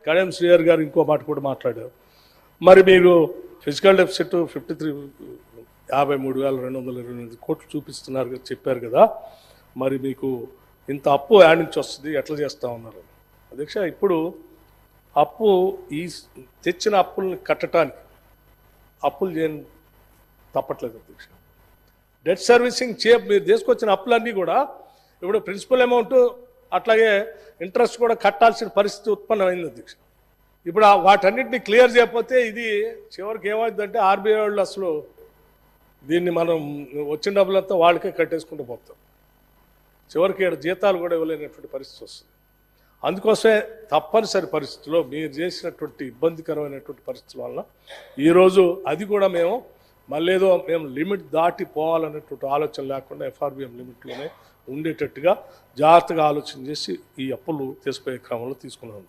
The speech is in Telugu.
కడియం శ్రీహరి గారు ఇంకో మాట కూడా మాట్లాడారు. మరి మీరు ఫిజికల్ డెఫిసిట్ 53,228 కోట్లు చూపిస్తున్నారు చెప్పారు కదా, మరి మీకు ఇంత అప్పు యాడ్ నుంచి వస్తుంది, ఎట్లా చేస్తూ ఉన్నారు అధ్యక్ష? ఇప్పుడు అప్పు ఈ తెచ్చిన అప్పుల్ని కట్టడానికి అప్పులు చేయని తప్పట్లేదు అధ్యక్ష. డెట్ సర్వీసింగ్ మీరు తీసుకొచ్చిన అప్పులన్నీ కూడా ఇప్పుడు ప్రిన్సిపల్ అమౌంట్ అట్లాగే ఇంట్రెస్ట్ కూడా కట్టాల్సిన పరిస్థితి ఉత్పన్నమైంది అధ్యక్ష. ఇప్పుడు వాటన్నిటిని క్లియర్ చేయకపోతే ఇది చివరికి ఏమవుతుందంటే ఆర్బీఐ వాళ్ళు అసలు దీన్ని మనం వచ్చిన డబ్బులంతా వాళ్ళకే కట్టేసుకుంటూ పోతాం. చివరికి జీతాలు కూడా ఇవ్వలేనటువంటి పరిస్థితి వస్తుంది. అందుకోసమే తప్పనిసరి పరిస్థితుల్లో మీరు చేసినటువంటి ఇబ్బందికరమైనటువంటి పరిస్థితుల వల్ల ఈరోజు అది కూడా మేము మళ్ళీ ఏదో మేము లిమిట్ దాటి పోవాలనేటువంటి ఆలోచన లేకుండా ఎఫ్ఆర్బిఎం లిమిట్లోనే ఉండేటట్టుగా జాగ్రత్తగా ఆలోచన చేసి ఈ అప్పులు తీసిపోయే క్రమంలో తీసుకున్నాం.